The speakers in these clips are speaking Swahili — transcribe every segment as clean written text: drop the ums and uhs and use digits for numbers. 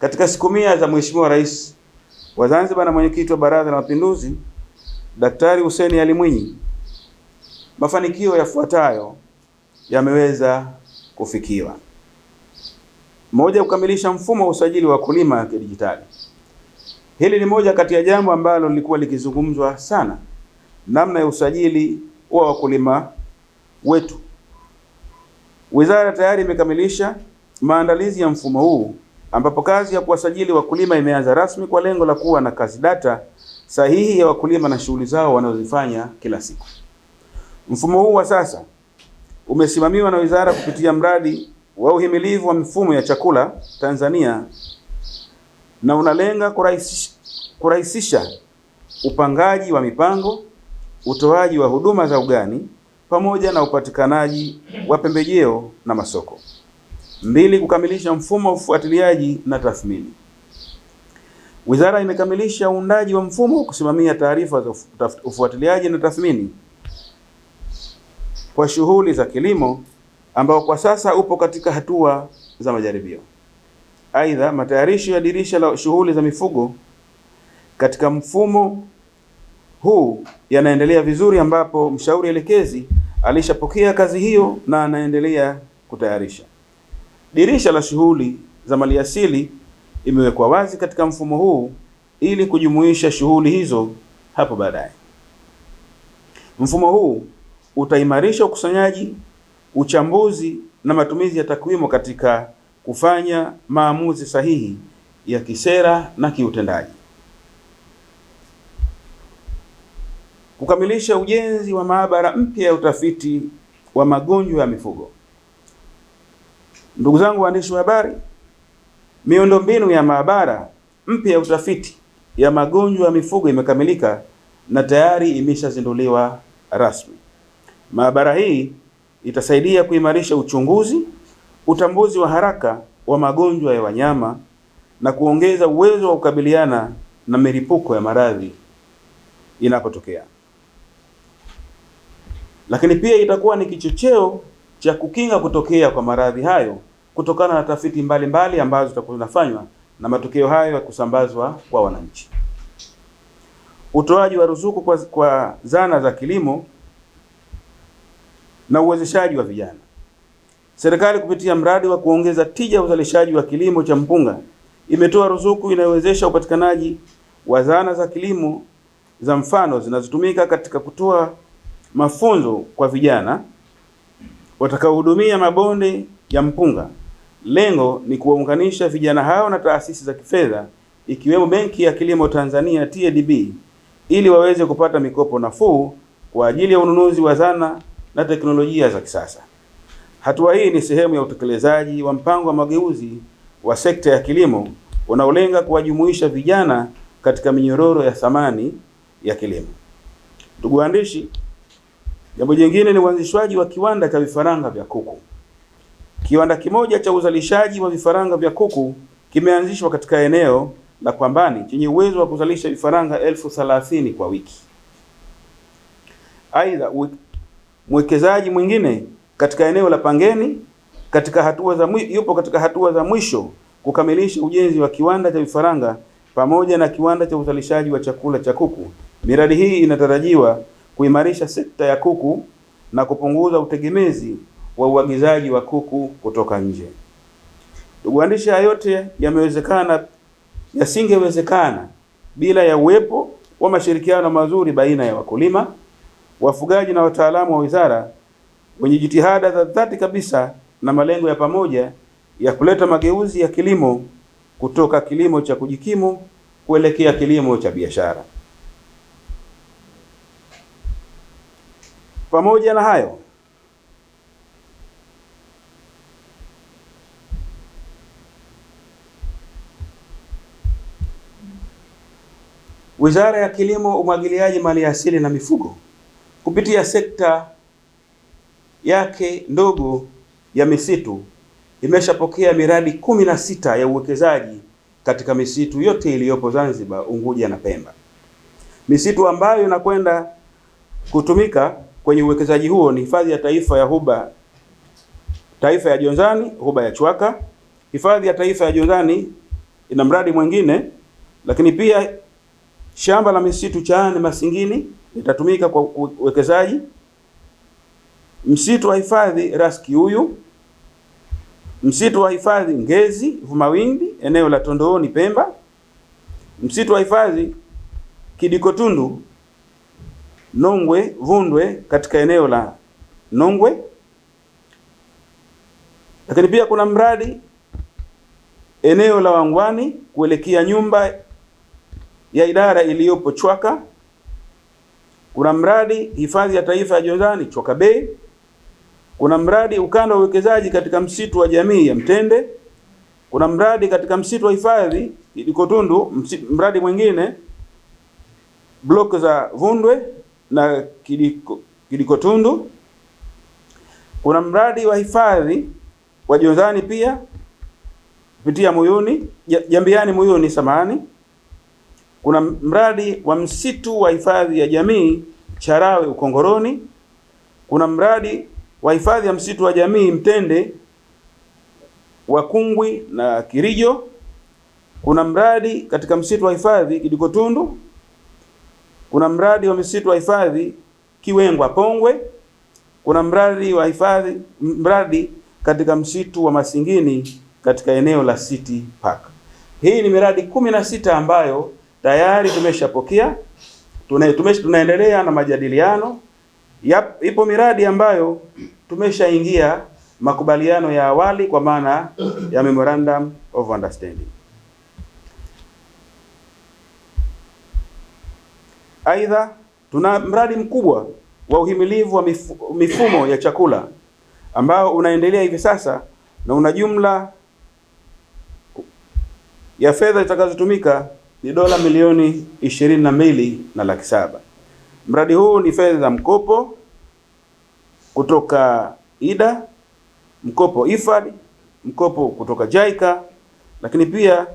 Katika siku 100 za Mheshimiwa Rais wa Zanzibar na Mwenyekiti wa Baraza la Mapinduzi Daktari Hussein Ali Mwinyi, mafanikio yafuatayo yameweza kufikiwa. Moja, kukamilisha mfumo wa usajili wa wakulima kidijitali. Hili ni moja kati ya jambo ambalo lilikuwa likizungumzwa sana, namna ya usajili wa wakulima wetu. Wizara tayari imekamilisha maandalizi ya mfumo huu, ambapo kazi ya kuwasajili wakulima imeanza rasmi kwa lengo la kuwa na kazi data sahihi ya wakulima na shughuli zao wanazozifanya kila siku. Mfumo huu wa sasa umesimamiwa na wizara kupitia mradi wa uhimilivu wa mifumo ya chakula Tanzania, na unalenga kurahisisha upangaji wa mipango, utoaji wa huduma za ugani pamoja na upatikanaji wa pembejeo na masoko. 2, kukamilisha mfumo wa ufuatiliaji na tathmini. Wizara imekamilisha uundaji wa mfumo wa kusimamia taarifa za ufuatiliaji na tathmini kwa shughuli za kilimo, ambao kwa sasa upo katika hatua za majaribio. Aidha, matayarisho ya dirisha la shughuli za mifugo katika mfumo huu yanaendelea vizuri, ambapo mshauri elekezi alishapokea kazi hiyo na anaendelea kutayarisha. Dirisha la shughuli za maliasili imewekwa wazi katika mfumo huu ili kujumuisha shughuli hizo hapo baadaye. Mfumo huu utaimarisha ukusanyaji, uchambuzi na matumizi ya takwimu katika kufanya maamuzi sahihi ya kisera na kiutendaji. Kukamilisha ujenzi wa maabara mpya ya utafiti wa magonjwa ya mifugo. Ndugu zangu waandishi wa habari, miundombinu ya maabara mpya ya utafiti ya magonjwa ya mifugo imekamilika na tayari imeshazinduliwa rasmi. Maabara hii itasaidia kuimarisha uchunguzi, utambuzi wa haraka wa magonjwa ya wanyama na kuongeza uwezo wa kukabiliana na milipuko ya maradhi inapotokea. Lakini pia itakuwa ni kichocheo cha kukinga kutokea kwa maradhi hayo kutokana na tafiti mbalimbali ambazo zitakuwa zinafanywa na matokeo hayo ya kusambazwa kwa wananchi. Utoaji wa ruzuku kwa zana za kilimo na uwezeshaji wa vijana. Serikali kupitia mradi wa kuongeza tija ya uzalishaji wa kilimo cha mpunga imetoa ruzuku inayowezesha upatikanaji wa zana za kilimo za mfano zinazotumika katika kutoa mafunzo kwa vijana watakaohudumia mabonde ya mpunga. Lengo ni kuwaunganisha vijana hao na taasisi za kifedha ikiwemo Benki ya Kilimo Tanzania TADB ili waweze kupata mikopo nafuu kwa ajili ya ununuzi wa zana na teknolojia za kisasa. Hatua hii ni sehemu ya utekelezaji wa mpango wa mageuzi wa sekta ya kilimo unaolenga kuwajumuisha vijana katika minyororo ya thamani ya kilimo. Ndugu waandishi, jambo jingine ni uanzishwaji wa kiwanda cha vifaranga vya kuku. Kiwanda kimoja cha uzalishaji wa vifaranga vya kuku kimeanzishwa katika eneo la Kwambani chenye uwezo wa kuzalisha vifaranga 30,000 kwa wiki. Aidha, mwekezaji mwingine katika eneo la Pangeni yupo katika hatua za mwisho kukamilisha ujenzi wa kiwanda cha vifaranga pamoja na kiwanda cha uzalishaji wa chakula cha kuku. Miradi hii inatarajiwa kuimarisha sekta ya kuku na kupunguza utegemezi wa uagizaji wa kuku kutoka nje. Ndugu waandishi, haya yote yasingewezekana bila ya uwepo wa mashirikiano mazuri baina ya wakulima, wafugaji na wataalamu wa wizara wenye jitihada za dhati kabisa na malengo ya pamoja ya kuleta mageuzi ya kilimo kutoka kilimo cha kujikimu kuelekea kilimo cha biashara. Pamoja na hayo, Wizara ya Kilimo, Umwagiliaji, Maliasili na Mifugo kupitia sekta yake ndogo ya misitu imeshapokea miradi 16 ya uwekezaji katika misitu yote iliyopo Zanzibar, Unguja na Pemba. Misitu ambayo inakwenda kutumika kwenye uwekezaji huo ni hifadhi ya taifa ya Jonzani, Ghuba ya Chwaka, hifadhi ya taifa ya Jonzani ina mradi mwingine, lakini pia shamba la misitu Chaani Masingini litatumika kwa uwekezaji. Msitu wa hifadhi Ras Kiuyu, msitu wa hifadhi Ngezi Vumawindi eneo la Tondooni Pemba, msitu wa hifadhi Kidikotundu Nongwe Vundwe katika eneo la Nongwe. Lakini pia kuna mradi eneo la Wangwani kuelekea nyumba ya idara iliyopo Chwaka. Kuna mradi hifadhi ya taifa ya Jozani Chwaka Bay. Kuna mradi ukanda wa uwekezaji katika msitu wa jamii ya Mtende. Kuna mradi katika msitu wa hifadhi Kidikotundu, mradi mwingine block za Vundwe na Kidikotundu. Kuna mradi wa hifadhi wa Jozani pia kupitia Muyuni, Jambiani Muyuni samahani. Kuna mradi wa msitu wa hifadhi ya jamii Charawe Ukongoroni. Kuna mradi wa hifadhi ya msitu wa jamii Mtende wa Kungwi na Kirijo. Kuna mradi katika msitu wa hifadhi Kidikotundu. Kuna mradi wa msitu wa hifadhi Kiwengwa Pongwe. Kuna mradi katika msitu wa Masingini katika eneo la City Park. Hii ni miradi 16 ambayo tayari tumeshapokea. Tunaendelea na majadiliano. Ipo miradi ambayo tumeshaingia makubaliano ya awali kwa maana ya memorandum of understanding. Aidha, tuna mradi mkubwa wa uhimilivu wa mifumo ya chakula ambao unaendelea hivi sasa na una jumla ya fedha itakazotumika ni dola milioni 22.7. Mradi huu ni fedha za mkopo kutoka IDA, mkopo IFAD, mkopo kutoka JICA, lakini pia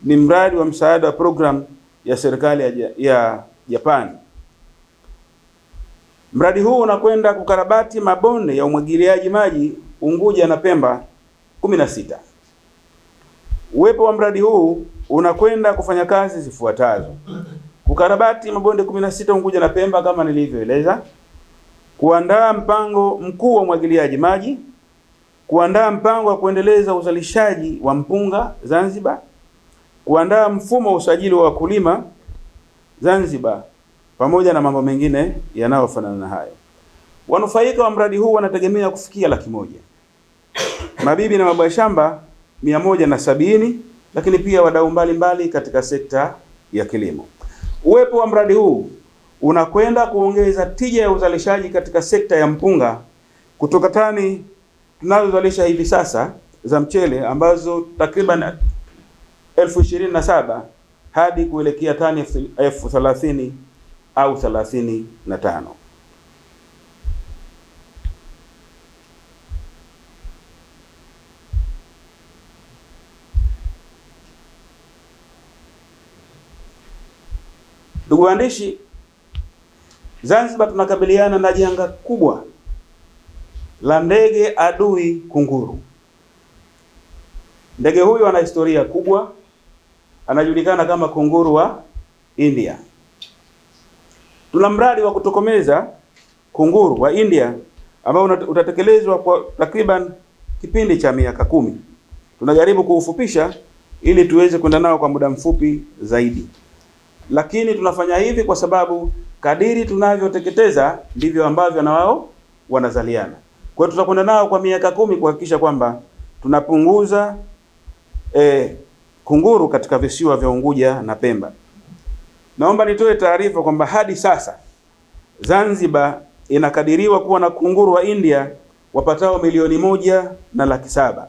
ni mradi wa msaada wa program ya serikali ya Japani. Mradi huu unakwenda kukarabati mabonde ya umwagiliaji maji Unguja na Pemba 16. Uwepo wa mradi huu unakwenda kufanya kazi zifuatazo: kukarabati mabonde 16 Unguja na Pemba kama nilivyoeleza, kuandaa mpango mkuu wa umwagiliaji maji, kuandaa mpango wa kuendeleza uzalishaji wa mpunga Zanzibar, kuandaa mfumo wa usajili wa wakulima Zanzibar, pamoja na mambo mengine yanayofanana na hayo. Wanufaika wa mradi huu wanategemea kufikia 100,000. Mabibi na mabwana shamba 170, lakini pia wadau mbalimbali katika sekta ya kilimo. Uwepo wa mradi huu unakwenda kuongeza tija ya uzalishaji katika sekta ya mpunga kutoka tani tunazozalisha hivi sasa za mchele ambazo takriban 27,000 hadi kuelekea tani 30,000 au 35. Ndugu waandishi, Zanzibar tunakabiliana na janga kubwa la ndege adui kunguru. Ndege huyu ana historia kubwa, anajulikana kama kunguru wa India. Tuna mradi wa kutokomeza kunguru wa India ambao utatekelezwa kwa takriban kipindi cha miaka 10. Tunajaribu kuufupisha ili tuweze kwenda nao kwa muda mfupi zaidi. Lakini tunafanya hivi kwa sababu kadiri tunavyoteketeza ndivyo ambavyo na wao wanazaliana. Kwa hiyo tutakwenda nao kwa miaka 10 kuhakikisha kwamba tunapunguza kunguru katika visiwa vya Unguja na Pemba. Naomba nitoe taarifa kwamba hadi sasa Zanzibar inakadiriwa kuwa na kunguru wa India wapatao 1,700,000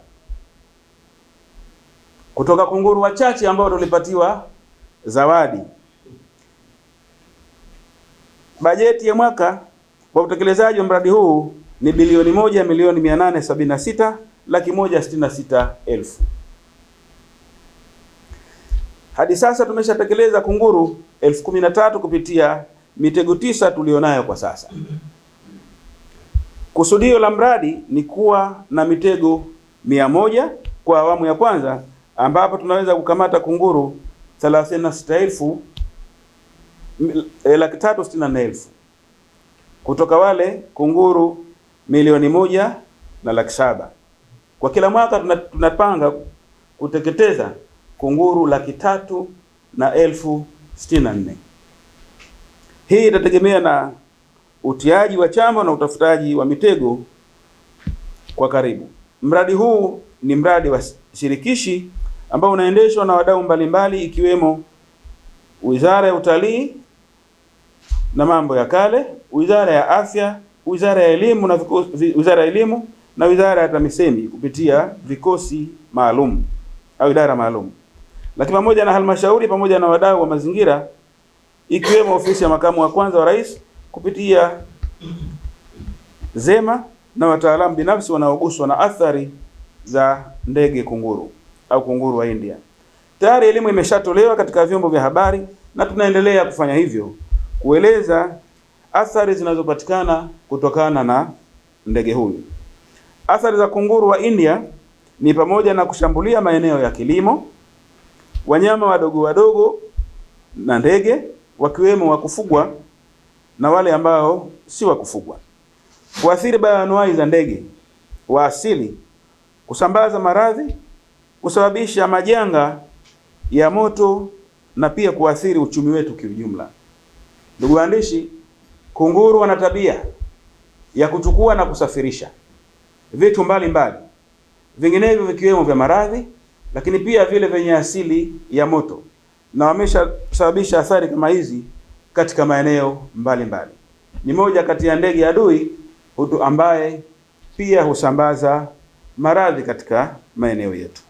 kutoka kunguru wachache ambao tulipatiwa zawadi. Bajeti ya mwaka kwa utekelezaji wa mradi huu ni bilioni 1,876,166,000. Hadi sasa tumeshatekeleza kunguru 13,000 kupitia mitego 9 tulionayo kwa sasa. Kusudio la mradi ni kuwa na mitego 100 kwa awamu ya kwanza ambapo tunaweza kukamata kunguru 36,364,000 kutoka wale kunguru 1,107,000. Kwa kila mwaka tunapanga kuteketeza kunguru 300,064. Hii itategemea na utiaji wa chamba na utafutaji wa mitego kwa karibu. Mradi huu ni mradi wa shirikishi ambao unaendeshwa na wadau mbalimbali ikiwemo Wizara ya Utalii na Mambo ya Kale, Wizara ya Afya, Wizara ya Elimu na Wizara ya TAMISEMI kupitia vikosi maalum au idara maalum, lakini pamoja na halmashauri pamoja na wadau wa mazingira ikiwemo Ofisi ya Makamu wa Kwanza wa Rais kupitia ZEMA na wataalamu binafsi wanaoguswa na athari za ndege kunguru au kunguru wa India. Tayari elimu imeshatolewa katika vyombo vya habari na tunaendelea kufanya hivyo kueleza athari zinazopatikana kutokana na ndege huyu. Athari za kunguru wa India ni pamoja na kushambulia maeneo ya kilimo, wanyama wadogo wadogo na ndege wakiwemo wa kufugwa na wale ambao si wa kufugwa, kuathiri bayoanuai za ndege wa asili, kusambaza maradhi, kusababisha majanga ya moto na pia kuathiri uchumi wetu kiujumla. Ndugu waandishi, kunguru wana tabia ya kuchukua na kusafirisha vitu mbalimbali, vinginevyo vikiwemo vya maradhi, lakini pia vile vyenye asili ya moto, na wameshasababisha athari kama hizi katika maeneo mbalimbali. Ni moja kati ya ndege adui ambaye pia husambaza maradhi katika maeneo yetu.